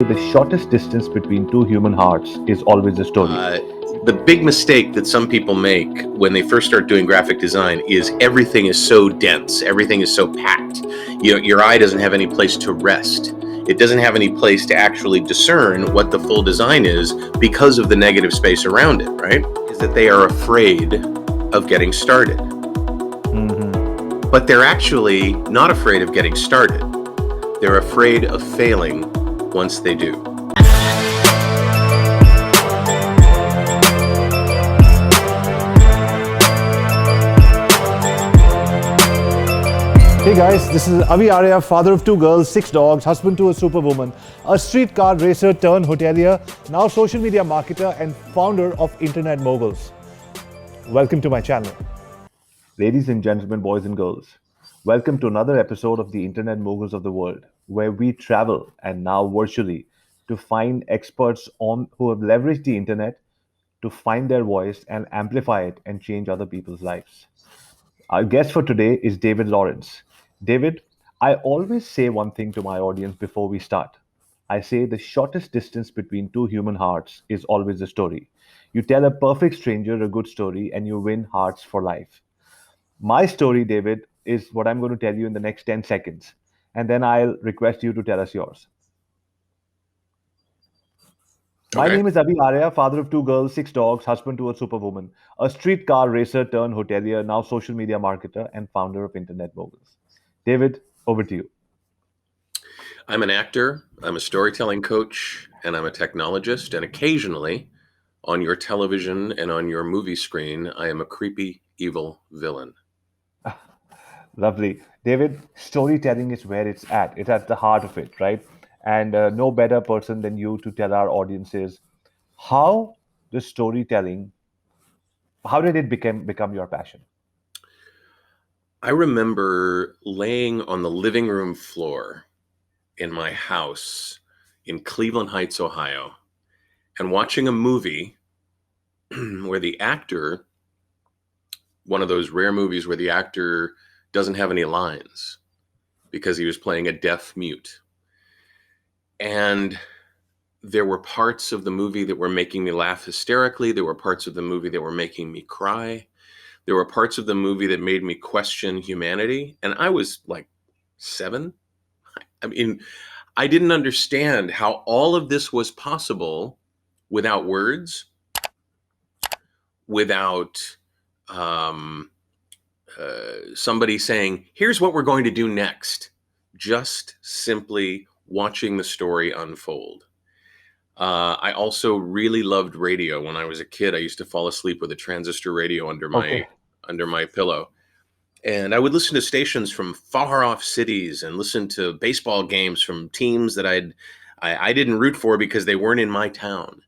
the shortest distance between two human hearts is always a story. The big mistake that some people make when they first start doing graphic design is everything is so dense, everything is so packed. Your eye doesn't have any place to rest. It doesn't have any place to actually discern what the full design is because of the negative space around it, right? Is that they are afraid of getting started. But they're actually not afraid of getting started. They're afraid of failing once they do. Hey guys, this is AskAviArya, father of 2 girls, 6 dogs, husband to a superwoman, a streetcar racer turned hotelier, now social media marketer and founder of Internet Moguls. Welcome to my channel. Ladies and gentlemen, boys and girls, welcome to another episode of the Internet Moguls of the World, where we travel, and now virtually, to find experts who have leveraged the internet to find their voice and amplify it and change other people's lives. Our guest for today is David Lawrence. David, I always say one thing to my audience before we start. I say the shortest distance between two human hearts is always a story. You tell a perfect stranger a good story and you win hearts for life. My story, David, is what I'm going to tell you in the next 10 seconds. And then I'll request you to tell us yours. My name is AskAviArya, father of 2 girls, 6 dogs, husband to a superwoman, a streetcar racer turned hotelier, now social media marketer, and founder of Internet Moguls. David, over to you. I'm an actor, I'm a storytelling coach, and I'm a technologist. And occasionally, on your television and on your movie screen, I am a creepy, evil villain. Lovely. David, storytelling is where it's at. It's at the heart of it, right? And no better person than you to tell our audiences how the storytelling, how did it become your passion? I remember laying on the living room floor in my house in Cleveland Heights, Ohio, and watching a movie where the actor, one of those rare movies where the actor doesn't have any lines because he was playing a deaf mute. And there were parts of the movie that were making me laugh hysterically. There were parts of the movie that were making me cry. There were parts of the movie that made me question humanity. And I was like 7. I mean, I didn't understand how all of this was possible without words, without somebody saying, here's what we're going to do next. Just simply watching the story unfold. I also really loved radio. When I was a kid, I used to fall asleep with a transistor radio under my pillow. And I would listen to stations from far off cities and listen to baseball games from teams that I didn't root for because they weren't in my town.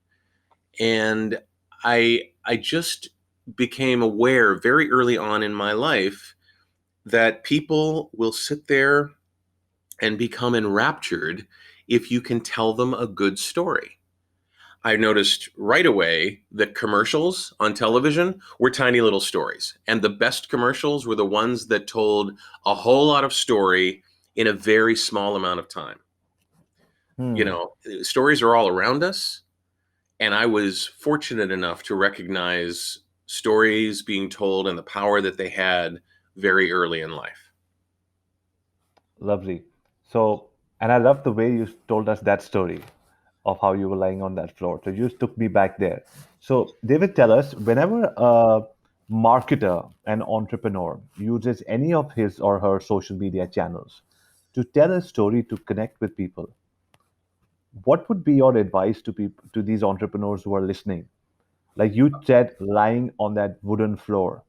And I just became aware very early on in my life that people will sit there and become enraptured if you can tell them a good story. I noticed right away that commercials on television were tiny little stories. And the best commercials were the ones that told a whole lot of story in a very small amount of time. You know, stories are all around us. And I was fortunate enough to recognize stories being told and the power that they had very early in life. Lovely. So, and I love the way you told us that story of how you were lying on that floor. So you just took me back there. So, David, tell us, whenever a marketer, an entrepreneur, uses any of his or her social media channels to tell a story to connect with people, what would be your advice to people, to these entrepreneurs who are listening? Like you said, lying on that wooden floor.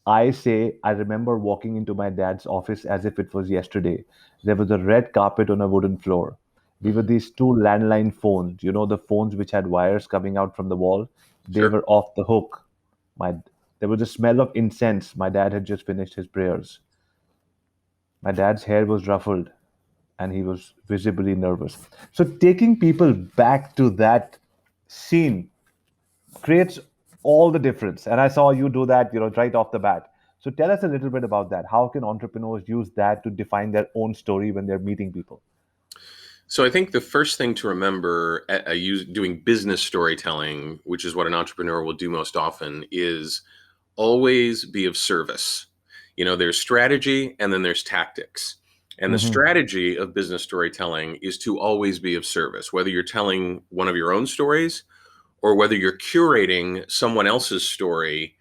I say, I remember walking into my dad's office as if it was yesterday. There was a red carpet on a wooden floor. We were these 2 landline phones, you know, the phones which had wires coming out from the wall. They Sure. were off the hook. My, there was a smell of incense. My dad had just finished his prayers. My dad's hair was ruffled and he was visibly nervous. So taking people back to that scene creates all the difference. And I saw you do that, you know, right off the bat. So tell us a little bit about that. How can entrepreneurs use that to define their own story when they're meeting people? So I think the first thing to remember doing business storytelling, which is what an entrepreneur will do most often, is always be of service. There's strategy and then there's tactics. And the Mm-hmm. strategy of business storytelling is to always be of service, whether you're telling one of your own stories or whether you're curating someone else's story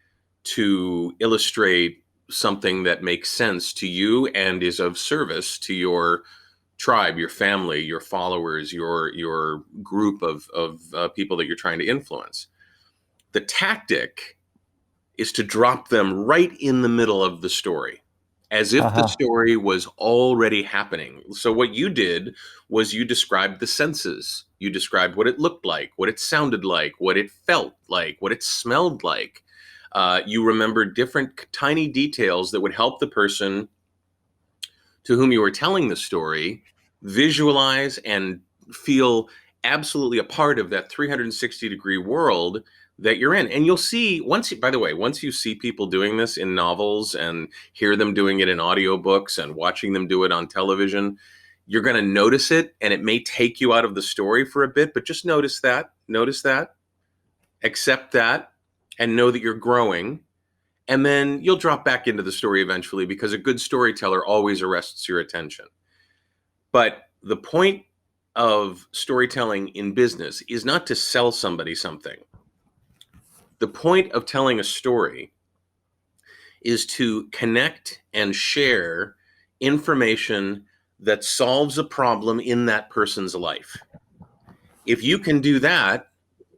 to illustrate something that makes sense to you and is of service to your tribe, your family, your followers, your group of people that you're trying to influence. The tactic is to drop them right in the middle of the story, as if the Uh-huh. story was already happening. So what you did was you described the senses. You described what it looked like, what it sounded like, what it felt like, what it smelled like. You remembered different tiny details that would help the person to whom you were telling the story visualize and feel absolutely a part of that 360-degree world that you're in. And you'll see by the way, once you see people doing this in novels and hear them doing it in audiobooks and watching them do it on television, you're going to notice it, and it may take you out of the story for a bit, but just notice that, accept that, and know that you're growing. And then you'll drop back into the story eventually, because a good storyteller always arrests your attention. But the point of storytelling in business is not to sell somebody something. The point of telling a story is to connect and share information that solves a problem in that person's life. If you can do that,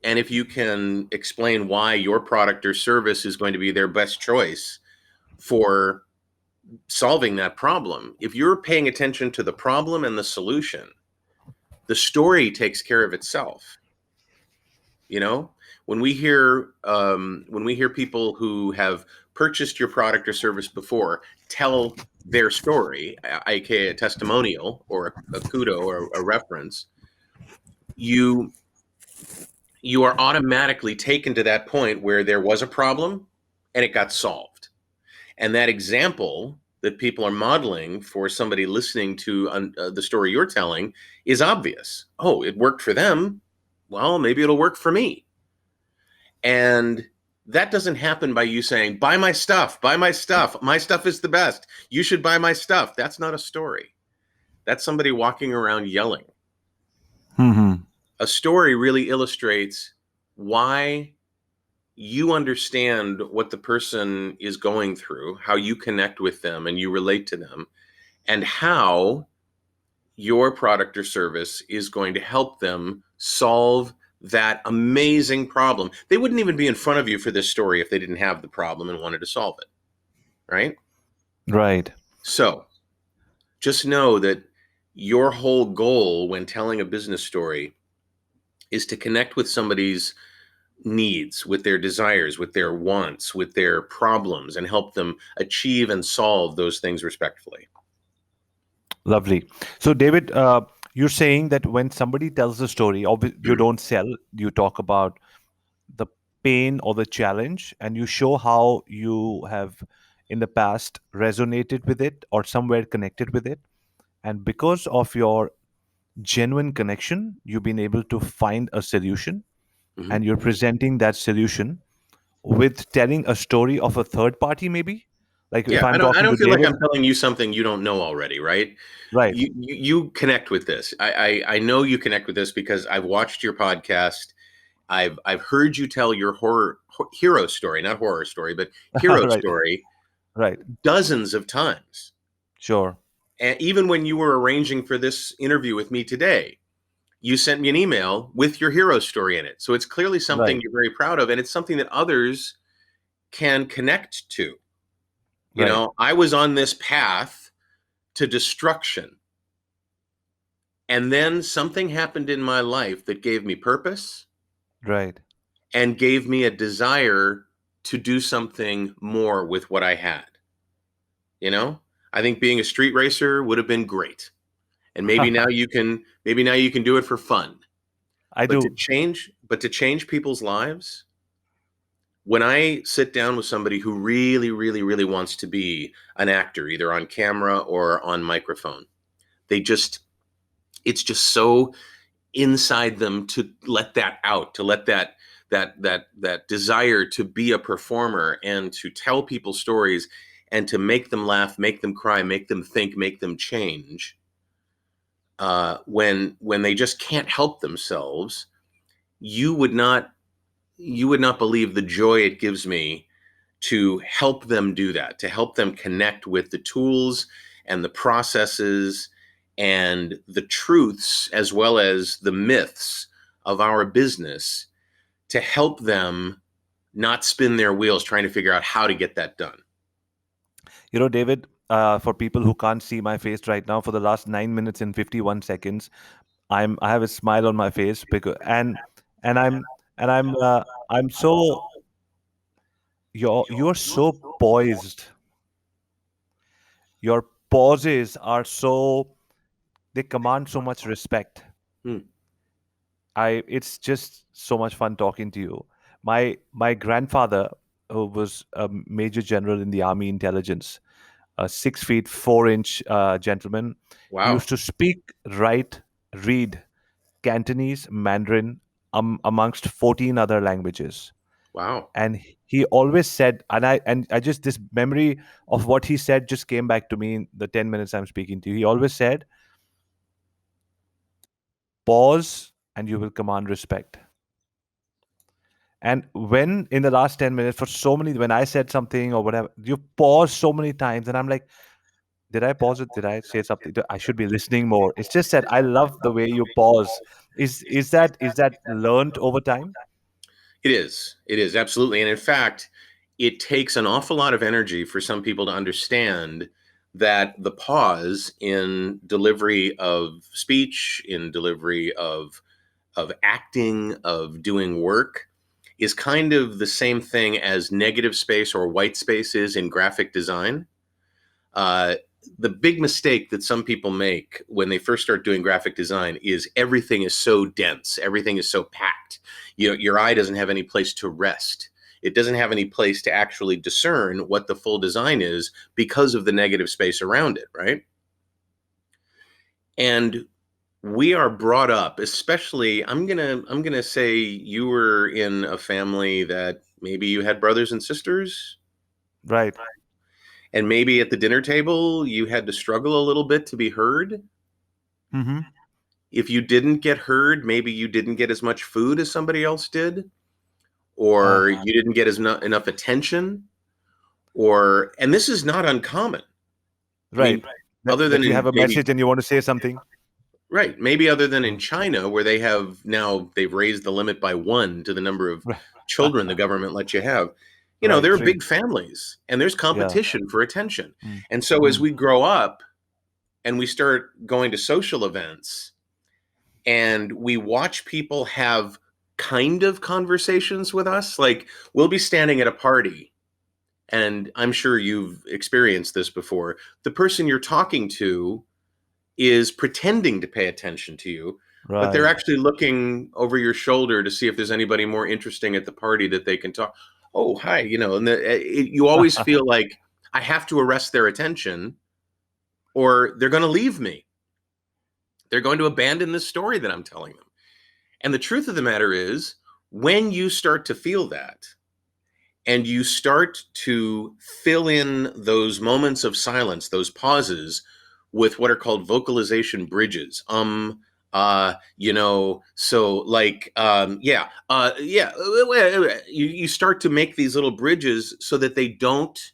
and if you can explain why your product or service is going to be their best choice for solving that problem, if you're paying attention to the problem and the solution, the story takes care of itself. When we hear people who have purchased your product or service before tell their story, aka a testimonial or a kudo or a reference, you are automatically taken to that point where there was a problem and it got solved. And that example that people are modeling for somebody listening to the story you're telling is obvious. Oh, it worked for them. Well, maybe it'll work for me. And that doesn't happen by you saying, buy my stuff, my stuff is the best, you should buy my stuff. That's not a story. That's somebody walking around yelling. Mm-hmm. A story really illustrates why you understand what the person is going through, how you connect with them and you relate to them, and how your product or service is going to help them solve that amazing problem. They wouldn't even be in front of you for this story if they didn't have the problem and wanted to solve it, right? Right. So just know that your whole goal when telling a business story is to connect with somebody's needs, with their desires, with their wants, with their problems, and help them achieve and solve those things respectfully. Lovely. So, David, you're saying that when somebody tells a story, you don't sell, you talk about the pain or the challenge, and you show how you have in the past resonated with it or somewhere connected with it. And because of your genuine connection, you've been able to find a solution, Mm-hmm. and you're presenting that solution with telling a story of a third party, maybe. Like if Yeah, I'm I talking don't to feel like David, I'm telling you something you don't know already, right? right? You connect with this. I know you connect with this because I've watched your podcast. I've heard you tell your hero story, not horror story, but hero Right, story right. dozens of times. Sure. And even when you were arranging for this interview with me today, you sent me an email with your hero story in it. So it's clearly something Right, you're very proud of, and it's something that others can connect to. right, I was on this path to destruction, and then something happened in my life that gave me purpose right. and gave me a desire to do something more with what I had. I think being a street racer would have been great. And maybe now you can do it for fun. I But to do. change people's lives, when I sit down with somebody who really, really, really wants to be an actor, either on camera or on microphone, it's just so inside them to let that out, to let that desire to be a performer and to tell people stories and to make them laugh, make them cry, make them think, make them change. When they just can't help themselves, you would not believe the joy it gives me to help them do that, to help them connect with the tools and the processes and the truths as well as the myths of our business, to help them not spin their wheels trying to figure out how to get that done. David, for people who can't see my face right now, for the last 9 minutes and 51 seconds, I have a smile on my face because and I'm so you're so poised. Your pauses are so, they command so much respect. Hmm. It's just so much fun talking to you. My grandfather, who was a major general in the army intelligence, a 6 feet 4 inch gentleman, he Wow. used to speak, write, read Cantonese, Mandarin, amongst 14 other languages. Wow. And he always said, and I just, this memory of what he said just came back to me in the 10 minutes I'm speaking to you. He always said, pause and you will command respect. And when in the last 10 minutes, for so many, when I said something or whatever, you pause so many times, and I'm like, did I pause it? Did I say something? I should be listening more. It's just that I love the way you pause. Is that learned over time? It is. It is, absolutely. And in fact, it takes an awful lot of energy for some people to understand that the pause in delivery of speech, in delivery of acting, of doing work, is kind of the same thing as negative space or white space is in graphic design. Uh, the big mistake that some people make when they first start doing graphic design is everything is so dense, everything is so packed. Your eye doesn't have any place to rest. It doesn't have any place to actually discern what the full design is because of the negative space around it, right? And we are brought up, especially, I'm gonna say you were in a family that maybe you had brothers and sisters, Right. and maybe at the dinner table you had to struggle a little bit to be heard. Mm-hmm. If you didn't get heard, maybe you didn't get as much food as somebody else did, or Uh, you didn't get enough attention, and this is not uncommon. I right. mean, other than That you have in a maybe, message and you want to say something. right, maybe other than in Mm. China, where they've raised the limit by one to the number of children the government lets you have. Right. There are Three. big families and there's Yeah. competition for attention. Mm. And so as Mm. we grow up and we start going to social events and we watch people have kind of conversations with us, like we'll be standing at a party, and I'm sure you've experienced this before. The person you're talking to is pretending to pay attention to you, but they're Right. actually looking over your shoulder to see if there's anybody more interesting at the party that they can talk. Oh, hi, and you always feel like I have to arrest their attention or they're going to leave me. They're going to abandon this story that I'm telling them. And the truth of the matter is, when you start to feel that and you start to fill in those moments of silence, those pauses, with what are called vocalization bridges. So like, you start to make these little bridges so that they don't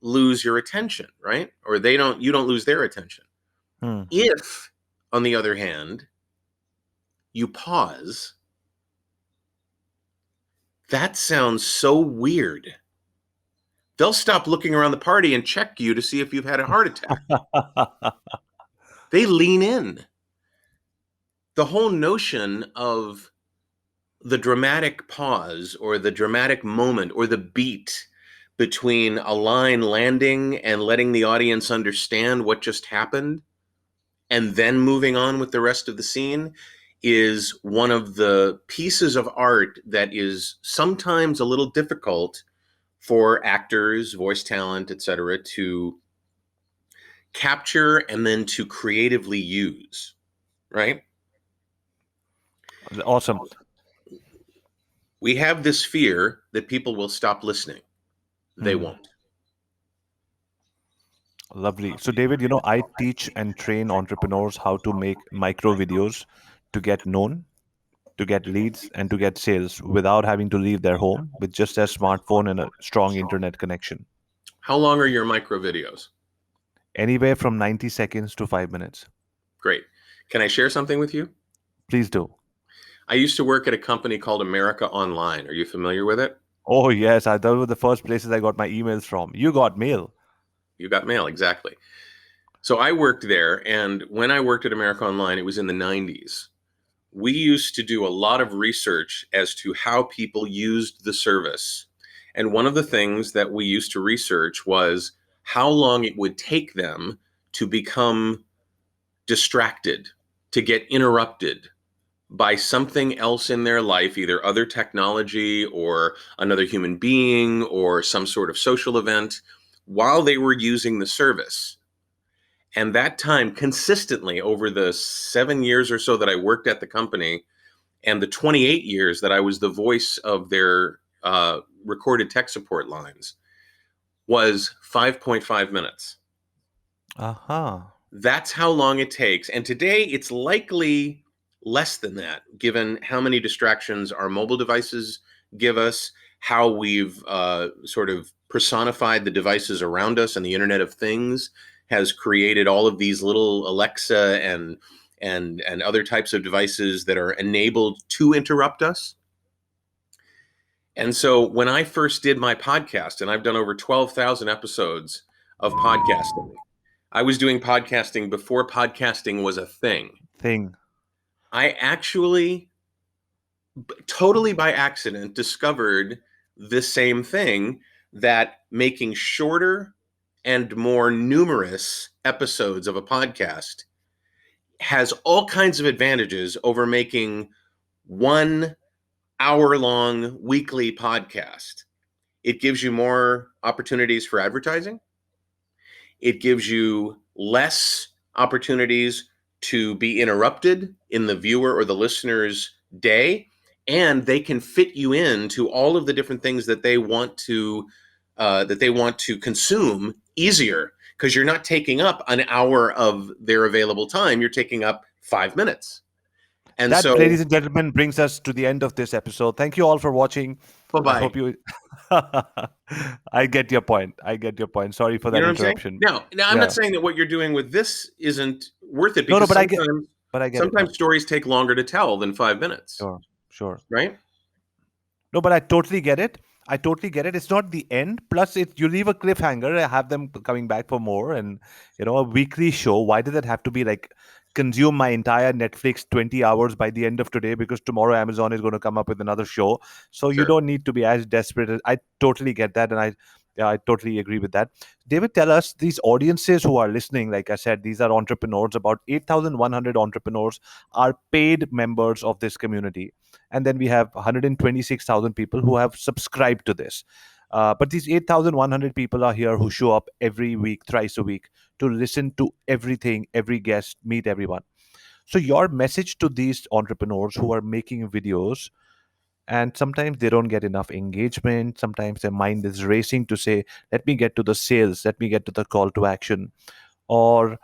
lose your attention, right? Or you don't lose their attention. Hmm. If, on the other hand, you pause, that sounds so weird. They'll stop looking around the party and check you to see if you've had a heart attack. They lean in. The whole notion of the dramatic pause or the dramatic moment or the beat between a line landing and letting the audience understand what just happened and then moving on with the rest of the scene is one of the pieces of art that is sometimes a little difficult for actors, voice talent, etc., to capture and then to creatively use. right? Awesome. We have this fear that people will stop listening. They won't. Lovely. So, David, I teach and train entrepreneurs how to make micro videos to get known, to get leads, and to get sales without having to leave their home with just a smartphone and a strong internet connection. How long are your micro videos? Anywhere from 90 seconds to 5 minutes. Great. Can I share something with you? Please do. I used to work at a company called America Online. Are you familiar with it? Oh, yes. Those were the first places I got my emails from. You got mail. You got mail, exactly. So I worked there, and when I worked at America Online, it was in the 90s. We used to do a lot of research as to how people used the service. And one of the things that we used to research was how long it would take them to become distracted, to get interrupted by something else in their life, either other technology or another human being or some sort of social event, while they were using the service. And that time consistently over the 7 years or so that I worked at the company and the 28 years that I was the voice of their recorded tech support lines was 5.5 minutes. Aha. That's how long it takes. And today it's likely less than that, given how many distractions our mobile devices give us, how we've sort of personified the devices around us, and the Internet of Things has created all of these little Alexa and other types of devices that are enabled to interrupt us. And so when I first did my podcast, and I've done over 12,000 episodes of podcasting, I was doing podcasting before podcasting was a thing. Thing. I actually, totally by accident, discovered the same thing, that making shorter and more numerous episodes of a podcast has all kinds of advantages over making 1 hour long weekly podcast. It gives you more opportunities for advertising. It gives you less opportunities to be interrupted in the viewer or the listener's day, and they can fit you into all of the different things that they want to consume easier, because you're not taking up an hour of their available time. You're taking up 5 minutes. And That, so, ladies and gentlemen, brings us to the end of this episode. Thank you all for watching. I bye-bye. hope you. I get your point. I get your point. Sorry for You that know what I'm saying? interruption. Now I'm Yeah. not saying that what you're doing with this isn't worth it, No, because but I get. But I get it. sometimes stories take longer to tell than 5 minutes, Sure. Sure. right? No, but I totally get it. I totally get it. It's not the end. Plus, you leave a cliffhanger. I have them coming back for more, and a weekly show. Why does it have to be like consume my entire Netflix 20 hours by the end of today? Because tomorrow Amazon is going to come up with another show. So you Sure. don't need to be as desperate. I totally get that, and I totally agree with that. David, tell us, these audiences who are listening. Like I said, these are entrepreneurs. About 8,100 entrepreneurs are paid members of this community. And then we have 126,000 people who have subscribed to this. But these 8,100 people are here who show up every week, thrice a week, to listen to everything, every guest, meet everyone. So, your message to these entrepreneurs who are making videos, and sometimes they don't get enough engagement, sometimes their mind is racing to say, let me get to the sales, let me get to the call to action. Or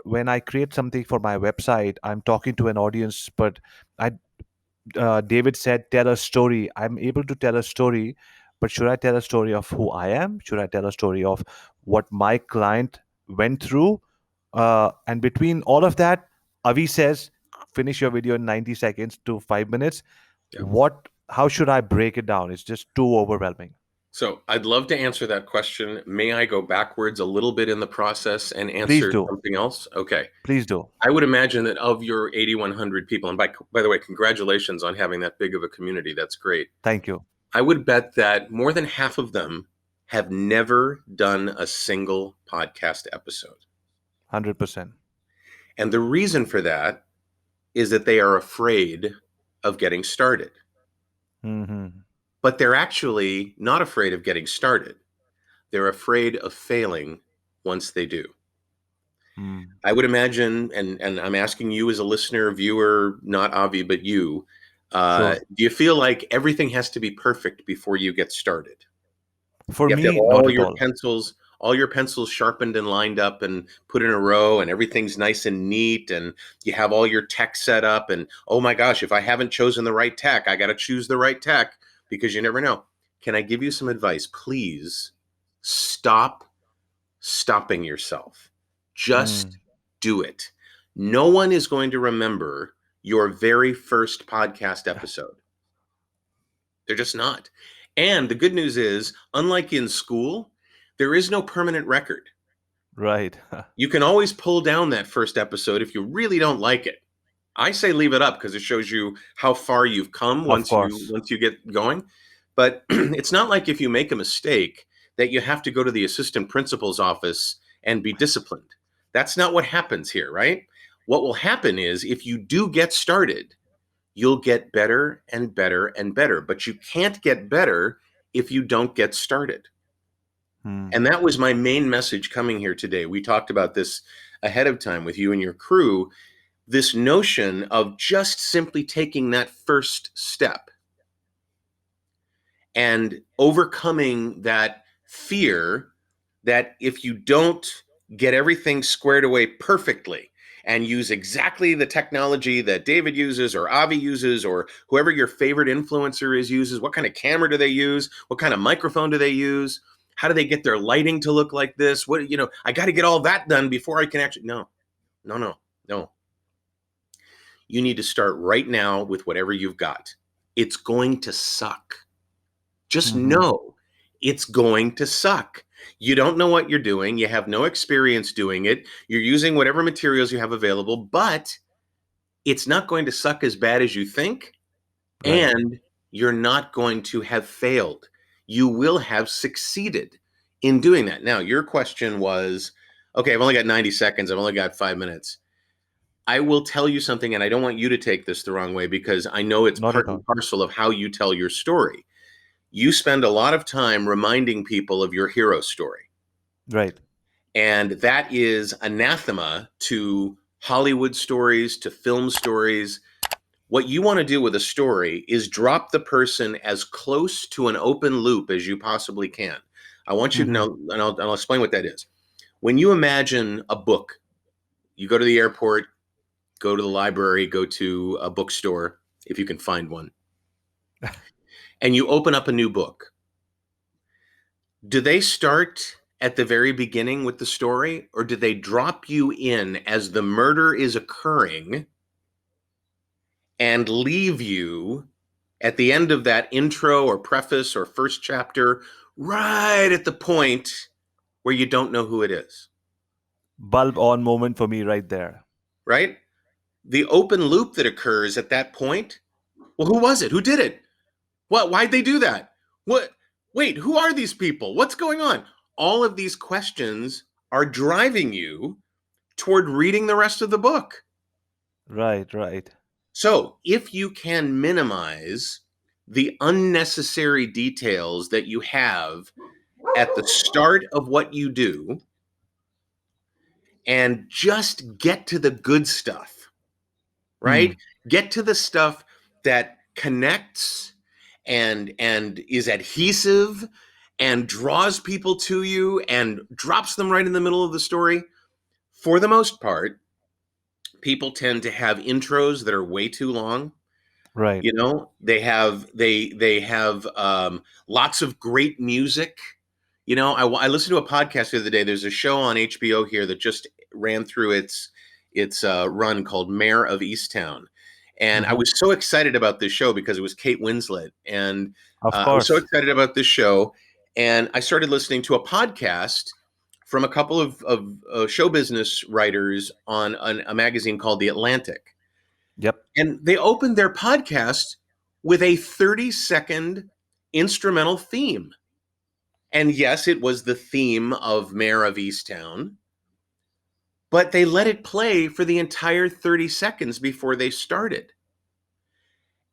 when I create something for my website, I'm talking to an audience, but I David said, tell a story. I'm able to tell a story, but should I tell a story of who I am? Should I tell a story of what my client went through? And between all of that, Avi says, finish your video in 90 seconds to 5 minutes. Yeah. How should I break it down? It's just too overwhelming. So I'd love to answer that question. May I go backwards a little bit in the process and Please answer do. something else? Okay. Please do. I would imagine that of your 8,100 people, and by the way, congratulations on having that big of a community. That's great. Thank you. I would bet that more than half of them have never done a single podcast episode. 100%. And the reason for that is that they are afraid of getting started. Mm-hmm. But they're actually not afraid of getting started. They're afraid of failing once they do. I would imagine, and I'm asking you as a listener, viewer, not Avi, but you, Sure. do you feel like everything has to be perfect before you get started? For You have to have me, not at all. all your pencils sharpened and lined up and put in a row, and everything's nice and neat, and you have all your tech set up, and oh my gosh, if I haven't chosen the right tech, I got to choose the right tech, because you never know. Can I give you some advice? Please stop stopping yourself. Just do it. No one is going to remember your very first podcast episode. They're just not. And the good news is, unlike in school, there is no permanent record. Right. You can always pull down that first episode if you really don't like it. I say leave it up because it shows you how far you've come Of once course. you get going. But it's not like if you make a mistake that you have to go to the assistant principal's office and be disciplined. That's not what happens here, right? What will happen is if you do get started, you'll get better and better and better. But you can't get better if you don't get started. And that was my main message coming here today. We talked about this ahead of time with you and your crew, this notion of just simply taking that first step and overcoming that fear that if you don't get everything squared away perfectly and use exactly the technology that David uses or Avi uses or whoever your favorite influencer is uses, what kind of camera do they use? What kind of microphone do they use? How do they get their lighting to look like this? What, I got to get all that done before I can actually, no. You need to start right now with whatever you've got. It's going to suck. Just know it's going to suck. You don't know what you're doing. You have no experience doing it. You're using whatever materials you have available, but it's not going to suck as bad as you think. Right. And you're not going to have failed. You will have succeeded in doing that. Now, your question was, okay, I've only got 90 seconds. I've only got 5 minutes. I will tell you something, and I don't want you to take this the wrong way because I know it's Not part at and all. parcel of how you tell your story. You spend a lot of time reminding people of your hero story. Right. And that is anathema to Hollywood stories, to film stories. What you want to do with a story is drop the person as close to an open loop as you possibly can. I want you to know, and I'll explain what that is. When you imagine a book, you go to the airport, go to the library, go to a bookstore, if you can find one, and you open up a new book. Do they start at the very beginning with the story, or do they drop you in as the murder is occurring and leave you at the end of that intro or preface or first chapter right at the point where you don't know who it is? Bulb on moment for me right there. Right? The open loop that occurs at that point. Well, who was it? Who did it? What? Why'd they do that? What? Wait, who are these people? What's going on? All of these questions are driving you toward reading the rest of the book. Right. So if you can minimize the unnecessary details that you have at the start of what you do and just get to the good stuff, right? Get to the stuff that connects and is adhesive and draws people to you and drops them right in the middle of the story. For the most part, people tend to have intros that are way too long. Right. They have lots of great music. I listened to a podcast the other day. There's a show on HBO here that just ran through its run called Mayor of Easttown. And I was so excited about this show because it was Kate Winslet. And Of I was so course. excited about this show. And I started listening to a podcast from a couple of show business writers on a magazine called The Atlantic. Yep. And they opened their podcast with a 30-second instrumental theme. And yes, it was the theme of Mayor of Easttown, but they let it play for the entire 30 seconds before they started.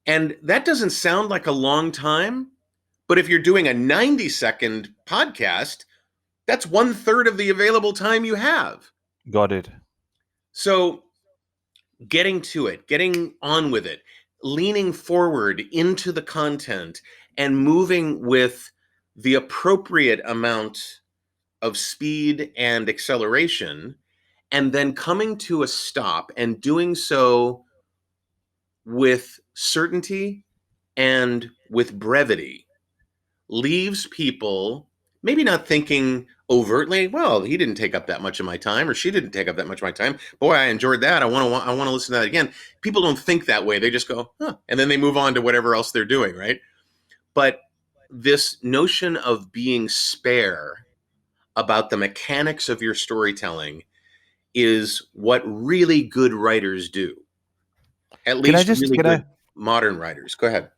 And that doesn't sound like a long time, but if you're doing a 90-second podcast, that's 1/3 of the available time you have. Got it. So getting to it, getting on with it, leaning forward into the content and moving with the appropriate amount of speed and acceleration, and then coming to a stop and doing so with certainty and with brevity leaves people maybe not thinking overtly, well, he didn't take up that much of my time or she didn't take up that much of my time. Boy, I enjoyed that. I want to listen to that again. People don't think that way. They just go, huh, and then they move on to whatever else they're doing, right? But this notion of being spare about the mechanics of your storytelling is what really good writers do. At Can I least just really can I good modern writers. Go ahead.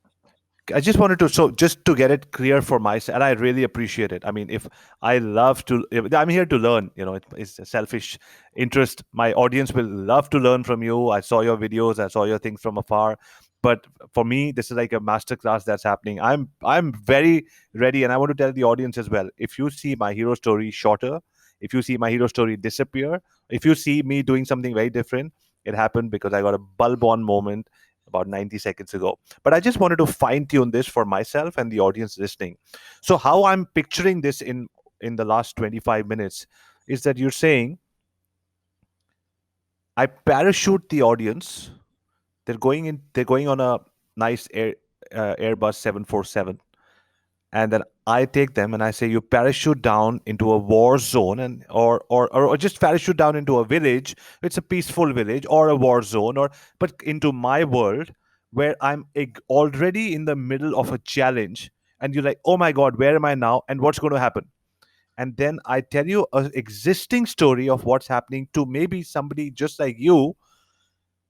I just wanted to, so just to get it clear for myself, and I really appreciate it. I mean, if I love to, if I'm here to learn. It's a selfish interest. My audience will love to learn from you. I saw your videos, I saw your things from afar, but for me, this is like a masterclass that's happening. I'm very ready, and I want to tell the audience as well. If you see my hero story shorter, if you see my hero story disappear, if you see me doing something very different, it happened because I got a bulb on moment about 90 seconds ago. But I just wanted to fine tune this for myself and the audience listening. So how I'm picturing this in the last 25 minutes is that you're saying I parachute the audience. They're going on a nice Airbus 747, and then I take them and I say, you parachute down into a war zone, and or just parachute down into a village. It's a peaceful village or a war zone, or but into my world where I'm already in the middle of a challenge, and you're like, oh my god, where am I now, and what's going to happen? And then I tell you a existing story of what's happening to maybe somebody just like you.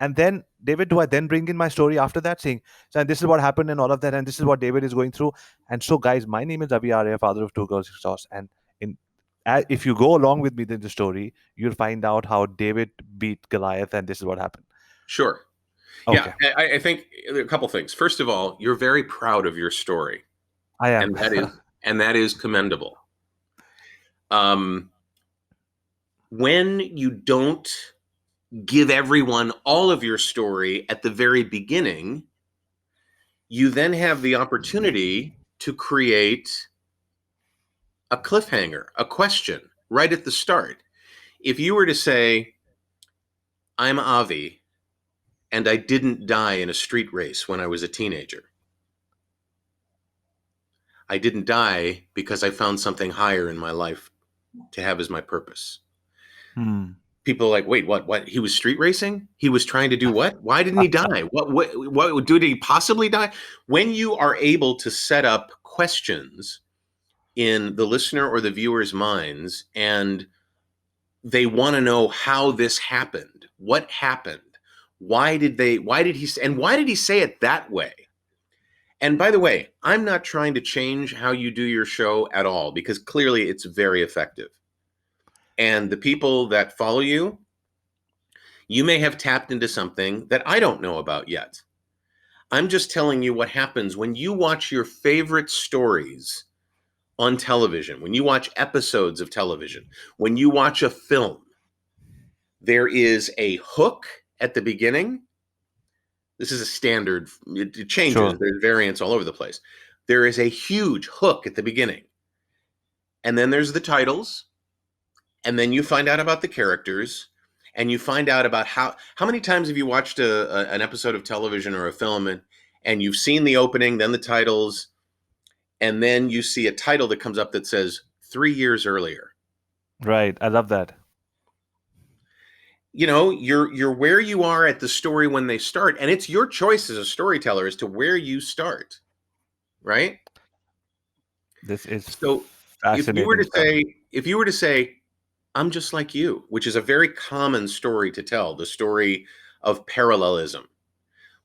And then, David, do I then bring in my story after that, saying, so this is what happened and all of that, and this is what David is going through. And so, guys, my name is AskAviArya, father of two girls, six dogs. And in if you go along with me in the story, you'll find out how David beat Goliath, and this is what happened. Sure. Yeah, Okay, I think a couple things. First of all, you're very proud of your story, I am. and that is commendable. When you don't give everyone all of your story at the very beginning, you then have the opportunity to create a cliffhanger, a question right at the start. If you were to say, I'm Avi, and I didn't die in a street race when I was a teenager. I didn't die because I found something higher in my life to have as my purpose. People are like, wait, what? He was street racing? He was trying to do what? Why didn't he die? What did he possibly die? When you are able to set up questions in the listener or the viewer's minds, and they want to know how this happened, what happened, why did he say it that way? And by the way, I'm not trying to change how you do your show at all, because clearly it's very effective. And the people that follow you, you may have tapped into something that I don't know about yet. I'm just telling you what happens when you watch your favorite stories on television, when you watch episodes of television, when you watch a film. There is a hook at the beginning. This is a standard. It changes. Sure. There's variants all over the place. There is a huge hook at the beginning. And then there's the titles. And then you find out about the characters. And you find out about how many times have you watched an episode of television or a film, and you've seen the opening, then the titles, and then you see a title that comes up that says 3 years earlier. Right. I love that. You know, you're where you are at the story when they start, and it's your choice as a storyteller as to where you start, right? This is So fascinating stuff. if you were to say, I'm just like you, which is a very common story to tell, the story of parallelism.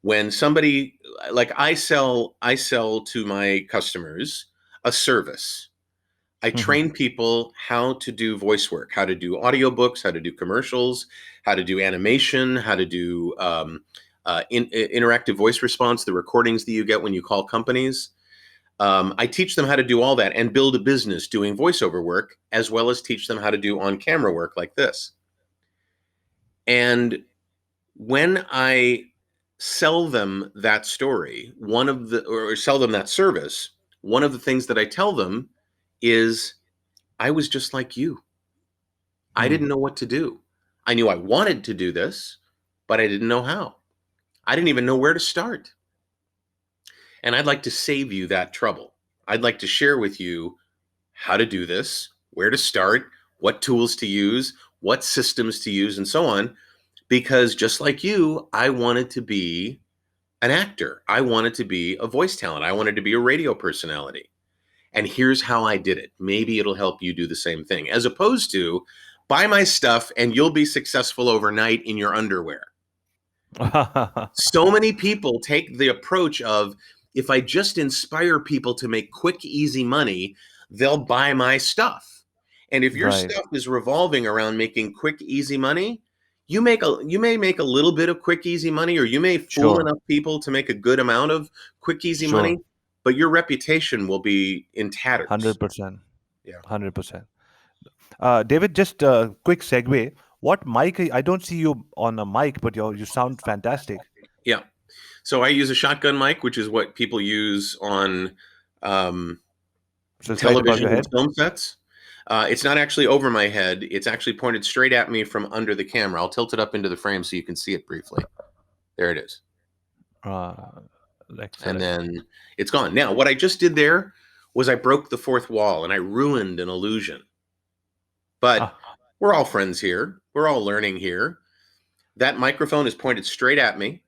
When somebody, like I sell to my customers a service. I train people how to do voice work, how to do audiobooks, how to do commercials, how to do animation, how to do interactive voice response, the recordings that you get when you call companies. I teach them how to do all that and build a business doing voiceover work, as well as teach them how to do on-camera work like this. And when I sell them that story, or sell them that service, one of the things that I tell them is, I was just like you. I Hmm. didn't know what to do. I knew I wanted to do this, but I didn't know how. I didn't even know where to start. And I'd like to save you that trouble. I'd like to share with you how to do this, where to start, what tools to use, what systems to use, and so on. Because just like you, I wanted to be an actor. I wanted to be a voice talent. I wanted to be a radio personality. And here's how I did it. Maybe it'll help you do the same thing, as opposed to buy my stuff and you'll be successful overnight in your underwear. So many people take the approach of, if I just inspire people to make quick, easy money, they'll buy my stuff. And if your Right. stuff is revolving around making quick, easy money, you may make a little bit of quick, easy money, or you may fool Sure. enough people to make a good amount of quick, easy Sure. money, but your reputation will be in tatters. 100%. Yeah. 100%. David, just a quick segue. What mic? I don't see you on a mic, but you sound fantastic. Yeah. So I use a shotgun mic, which is what people use on um, So it's right above television your and head. film sets. It's not actually over my head. It's actually pointed straight at me from under the camera. I'll tilt it up into the frame so you can see it briefly. There it is. Uh, And Excellent. then it's gone. Now, what I just did there was I broke the fourth wall and I ruined an illusion. But Ah, we're all friends here. We're all learning here. That microphone is pointed straight at me,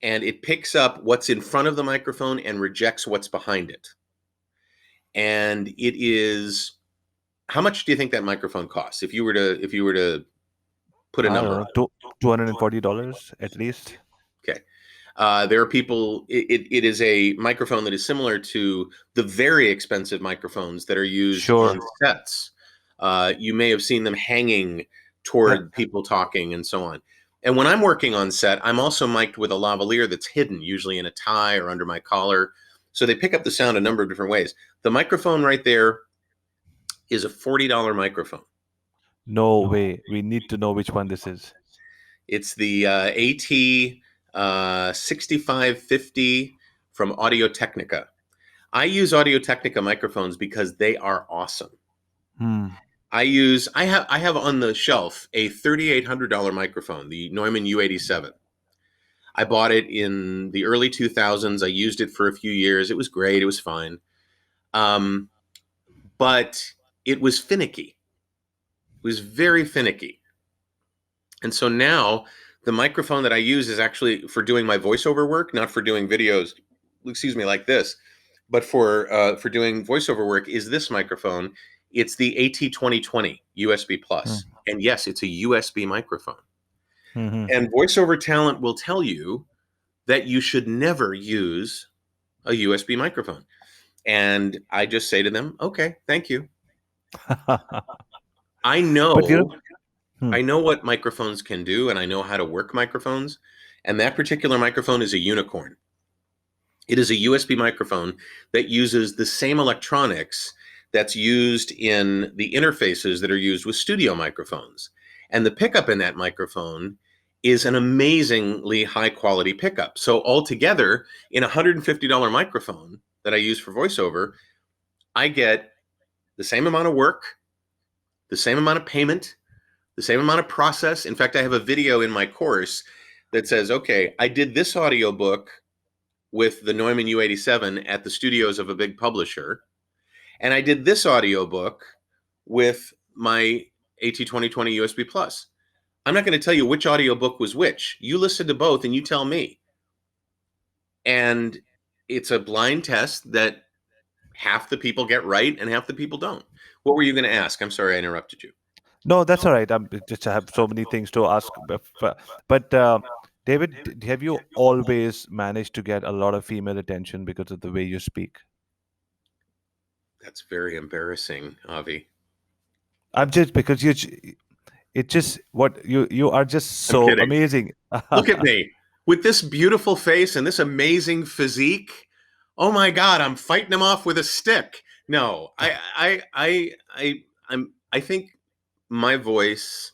and it picks up what's in front of the microphone and rejects what's behind it. And it is, how much do you think that microphone costs? If you were to put a I don't number know, on it. $240 at least. Okay. There are people, it is a microphone that is similar to the very expensive microphones that are used on Sure. sets. You may have seen them hanging Yep. toward people talking and so on. And when I'm working on set, I'm also mic'd with a lavalier that's hidden, usually in a tie or under my collar. So they pick up the sound a number of different ways. The microphone right there is a $40 microphone. No way. We need to know which one this is. It's the AT 6550 from Audio Technica. I use Audio Technica microphones because they are awesome. Hmm. I have on the shelf a $3,800 microphone, the Neumann U87. I bought it in the early 2000s. I used it for a few years. It was great. It was fine. But it was finicky. It was very finicky. And so now the microphone that I use is actually for doing my voiceover work, not for doing videos, excuse me, like this, but for doing voiceover work is this microphone. It's the AT 2020 USB Hmm. Plus. And yes, it's a USB microphone. Hmm. And voiceover talent will tell you that you should never use a USB microphone. And I just say to them, okay, thank you. I But know hmm. I know what microphones can do, and I know how to work microphones. And that particular microphone is a unicorn. It is a USB microphone that uses the same electronics that's used in the interfaces that are used with studio microphones. And the pickup in that microphone is an amazingly high quality pickup. So, altogether, in a $150 microphone that I use for voiceover, I get the same amount of work, the same amount of payment, the same amount of process. In fact, I have a video in my course that says, okay, I did this audiobook with the Neumann U87 at the studios of a big publisher, and I did this audiobook with my AT 2020 USB Plus. I'm not going to tell you which audiobook was which. You listen to both and you tell me. And it's a blind test that half the people get right and half the people don't. What were you going to ask? I'm sorry I interrupted you. No, that's all right. I have so many things to ask. But David, have you always managed to get a lot of female attention because of the way you speak? That's very embarrassing, Avi. I'm just because it's just what you are just I'm so kidding. amazing. Look at me with this beautiful face and this amazing physique. Oh my God, I'm fighting him off with a stick. No, I think my voice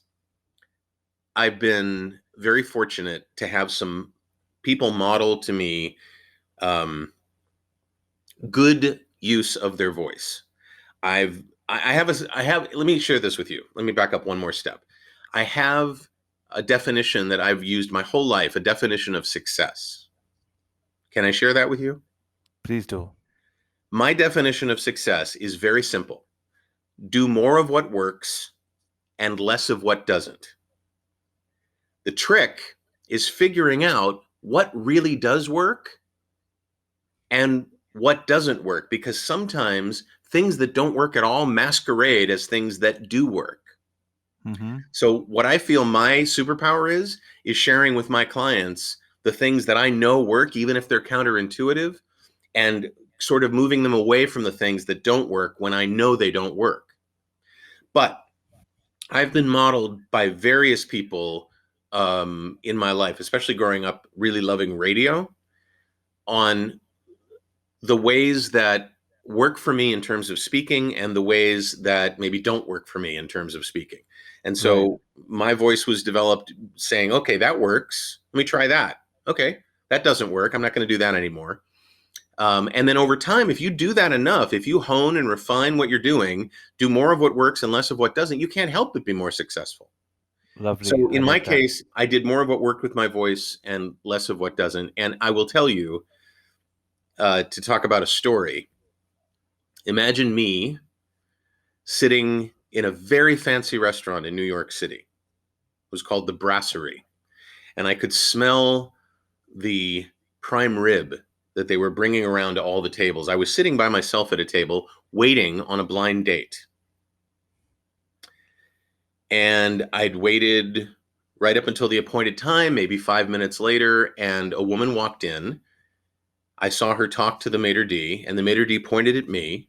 I've been very fortunate to have some people model to me good use of their voice. I have, let me share this with you. Let me back up one more step. I have a definition that I've used my whole life, a definition of success. Can I share that with you? Please do. My definition of success is very simple. Do more of what works and less of what doesn't. The trick is figuring out what really does work and what doesn't work, because sometimes things that don't work at all masquerade as things that do work. Mm-hmm. So what I feel my superpower is sharing with my clients the things that I know work, even if they're counterintuitive, and sort of moving them away from the things that don't work when I know they don't work. But I've been modeled by various people in my life, especially growing up really loving radio, on the ways that work for me in terms of speaking and the ways that maybe don't work for me in terms of speaking. And Right. so my voice was developed saying, okay, that works. Let me try that. Okay, that doesn't work. I'm not going to do that anymore. And then over time, if you do that enough, if you hone and refine what you're doing, do more of what works and less of what doesn't, you can't help but be more successful. Lovely. So I in my love that. case, I did more of what worked with my voice and less of what doesn't. And I will tell you, to talk about a story, imagine me sitting in a very fancy restaurant in New York City. It was called the Brasserie. And I could smell the prime rib that they were bringing around to all the tables. I was sitting by myself at a table waiting on a blind date. And I'd waited right up until the appointed time, maybe 5 minutes later, and a woman walked in. I saw her talk to the maitre d', and the maitre d' pointed at me,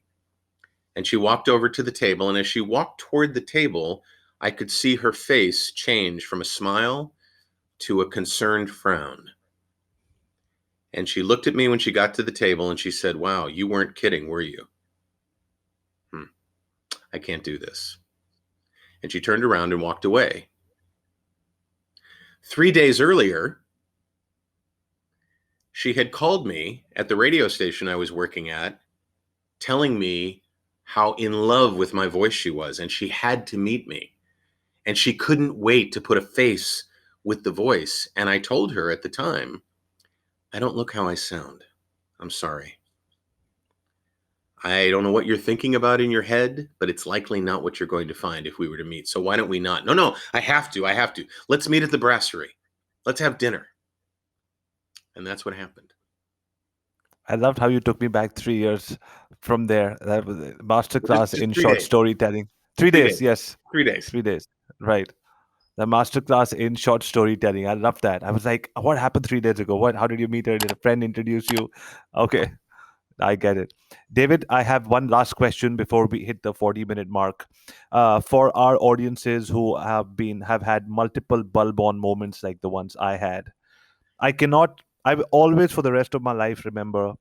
and she walked over to the table. And as she walked toward the table, I could see her face change from a smile to a concerned frown. And she looked at me when she got to the table and she said, "Wow, you weren't kidding, were you? I can't do this." And she turned around and walked away. 3 days earlier, she had called me at the radio station I was working at, telling me how in love with my voice she was, and she had to meet me. And she couldn't wait to put a face with the voice. And I told her at the time, "I don't look how I sound. I'm sorry. I don't know what you're thinking about in your head, but it's likely not what you're going to find if we were to meet. So why don't we not? No, I have to. Let's meet at the Brasserie. Let's have dinner." And that's what happened. I loved how you took me back 3 years from there. That was a masterclass Just in three short days. storytelling. 3 days, 3 days. yes. 3 days. 3 days. Right. The masterclass in short storytelling. I love that. I was like, what happened 3 days ago? What? How did you meet her? Did a friend introduce you? Okay, I get it. David, I have one last question before we hit the 40-minute mark. For our audiences who have had multiple bulb-on moments like the ones I had, I will always for the rest of my life remember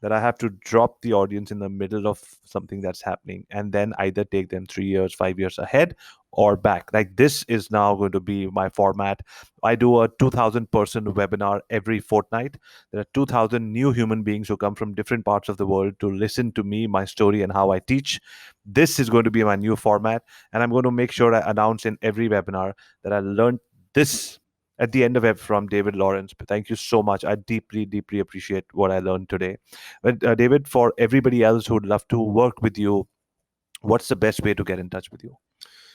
that I have to drop the audience in the middle of something that's happening and then either take them 3 years, 5 years ahead or back. Like this is now going to be my format. I do a 2,000 person webinar every fortnight. There are 2,000 new human beings who come from different parts of the world to listen to me, my story, and how I teach. This is going to be my new format. And I'm going to make sure I announce in every webinar that I learned this at the end of it from David Lawrence. But thank you so much. I deeply, deeply appreciate what I learned today. But David, for everybody else who would love to work with you, what's the best way to get in touch with you?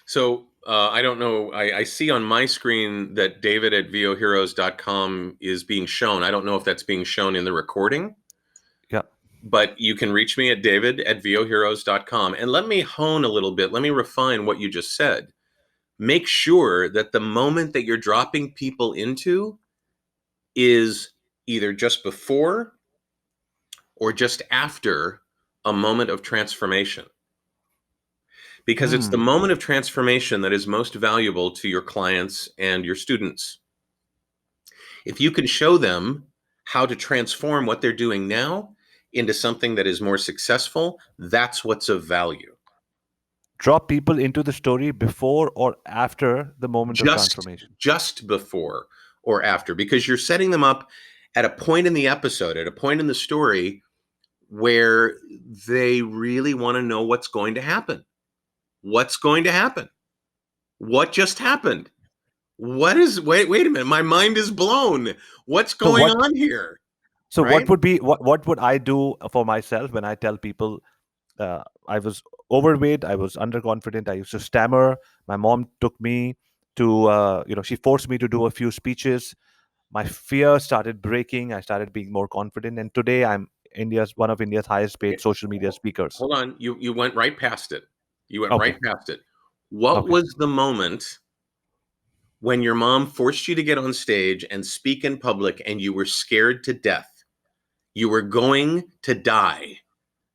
So I don't know. I see on my screen that David at VOheroes.com is being shown. I don't know if that's being shown in the recording. Yeah. But you can reach me at David at VOheroes.com. And let me hone a little bit. Let me refine what you just said. Make sure that the moment that you're dropping people into is either just before or just after a moment of transformation. Because it's the Hmm. moment of transformation that is most valuable to your clients and your students. If you can show them how to transform what they're doing now into something that is more successful, that's what's of value. draw people into the story before or after the moment of just transformation? just before or after, because you're setting them up at a point in the episode, at a point in the story where they really want to know what's going to happen. What's going to happen? What just happened? Wait a minute, my mind is blown. What's So going what? on here? So Right? what would I do for myself when I tell people I was overweight, I was underconfident, I used to stammer. My mom took me to she forced me to do a few speeches. My fear started breaking. I started being more confident, and today I'm India's one of India's highest paid social media speakers. Hold on, you went right past it. You went right Okay, past it. What okay. was the moment when your mom forced you to get on stage and speak in public and you were scared to death? You were going to die,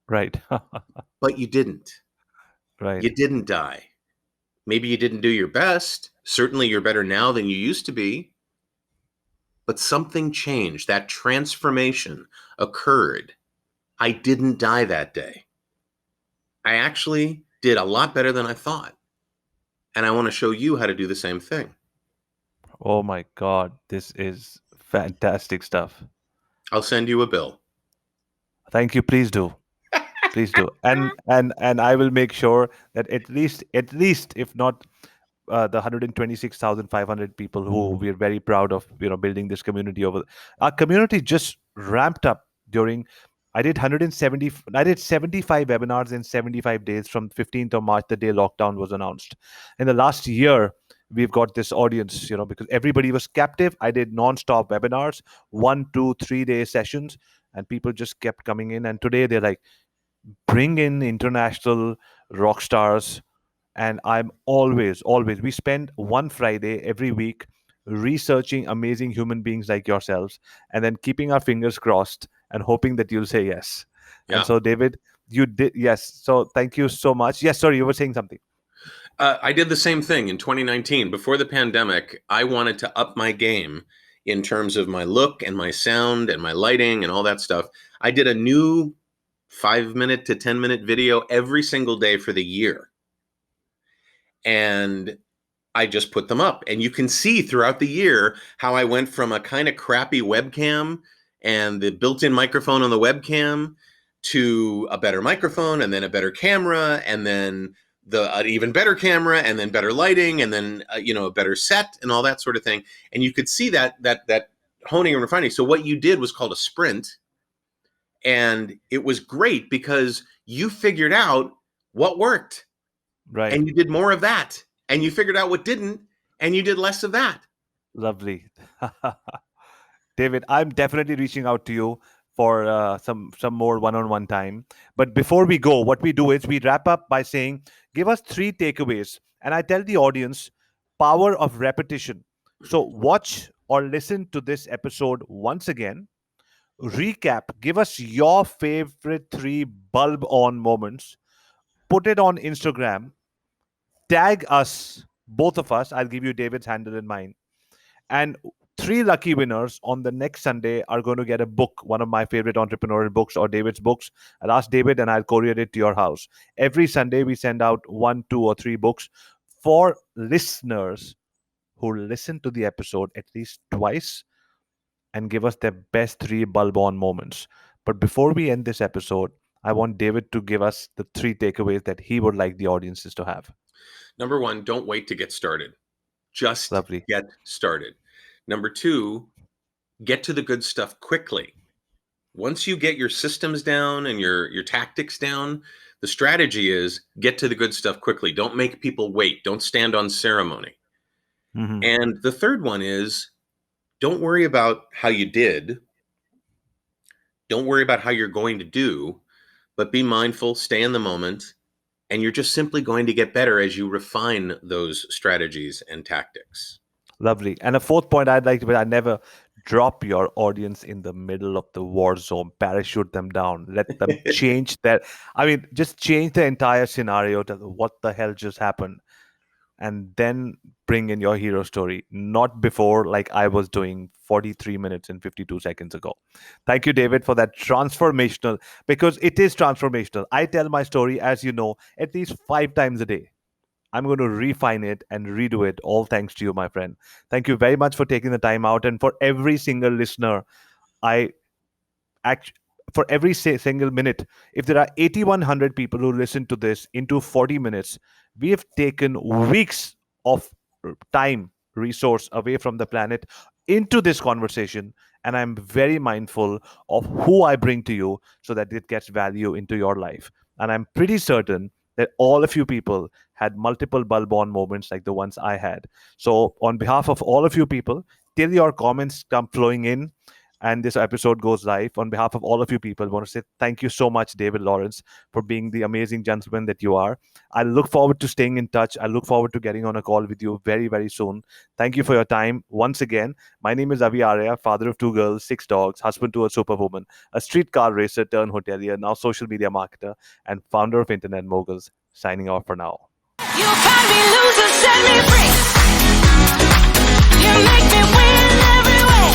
Right. but you didn't. Right. You didn't die. Maybe you didn't do your best. Certainly you're better now than you used to be, but something changed. That transformation occurred. I didn't die that day. I actually did a lot better than I thought. And I want to show you how to do the same thing. Oh my God, this is fantastic stuff. I'll send you a bill. Thank you. Please do. Please do. And I will make sure that at least if not the 126,500 people who we are very proud of, building this community over. Our community just ramped up during. I did 170. I did 75 webinars in 75 days from 15th of March, the day lockdown was announced. In the last year, we've got this audience, because everybody was captive. I did non-stop webinars, 1, 2, 3 day sessions, and people just kept coming in. And today they're like, bring in international rock stars. And I'm always, we spend one Friday every week researching amazing human beings like yourselves and then keeping our fingers crossed and hoping that you'll say yes. And Yeah. so, David, you did, yes. So, thank you so much. Yes, sorry, you were saying something. I did the same thing in 2019. Before the pandemic, I wanted to up my game in terms of my look and my sound and my lighting and all that stuff. I did a new 5 minute to 10 minute video every single day for the year. And I just put them up. And you can see throughout the year how I went from a kind of crappy webcam and the built in microphone on the webcam to a better microphone and then a better camera and then an even better camera and then better lighting and then a better set and all that sort of thing. And you could see that honing and refining. So what you did was called a sprint, and it was great because you figured out what worked Right. and you did more of that, and you figured out what didn't and you did less of that. Lovely. David, I'm definitely reaching out to you for some more one-on-one time. But before we go, what we do is we wrap up by saying, give us 3 takeaways. And I tell the audience, power of repetition. So watch or listen to this episode once again. Recap. Give us your favorite 3 bulb-on moments. Put it on Instagram. Tag us, both of us. I'll give you David's handle and mine. And 3 lucky winners on the next Sunday are going to get a book, one of my favorite entrepreneurial books or David's books. I'll ask David and I'll courier it to your house. Every Sunday, we send out 1, 2, or 3 books for listeners who listen to the episode at least twice and give us their best 3 bulb-on moments. But before we end this episode, I want David to give us the 3 takeaways that he would like the audiences to have. Number one, don't wait to get started. Just Lovely. get started. Number two, get to the good stuff quickly. Once you get your systems down and your tactics down, the strategy is get to the good stuff quickly. Don't make people wait. Don't stand on ceremony. Mhm. And the third one is don't worry about how you did. Don't worry about how you're going to do, but be mindful, stay in the moment, and you're just simply going to get better as you refine those strategies and tactics. Lovely. And a fourth point I'd like to, I never drop your audience in the middle of the war zone, parachute them down, let them change just change the entire scenario to what the hell just happened. and then bring in your hero story, not before like I was doing 43 minutes and 52 seconds ago. Thank you, David, for that transformational, because it is transformational. I tell my story, as you know, at least 5 times a day. I'm going to refine it and redo it, all thanks to you, my friend. Thank you very much for taking the time out. And for every single listener, I act for every single minute, if there are 8100 people who listen to this into 40 minutes, we have taken weeks of time resource away from the planet into this conversation, and I'm very mindful of who I bring to you so that it gets value into your life. And I'm pretty certain that all of you people had multiple bulb on moments like the ones I had. So on behalf of all of you people, till your comments come flowing in and this episode goes live, on behalf of all of you people, I want to say thank you so much, David Lawrence, for being the amazing gentleman that you are. I look forward to staying in touch. I look forward to getting on a call with you very, very soon. Thank you for your time. Once again, my name is AskAviArya, father of 2 girls, 6 dogs, husband to a superwoman, a street car racer turned hotelier, now social media marketer, and founder of Internet Moguls. Signing off for now. You find me loser, set me free. You make me win every way.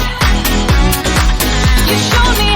You showed me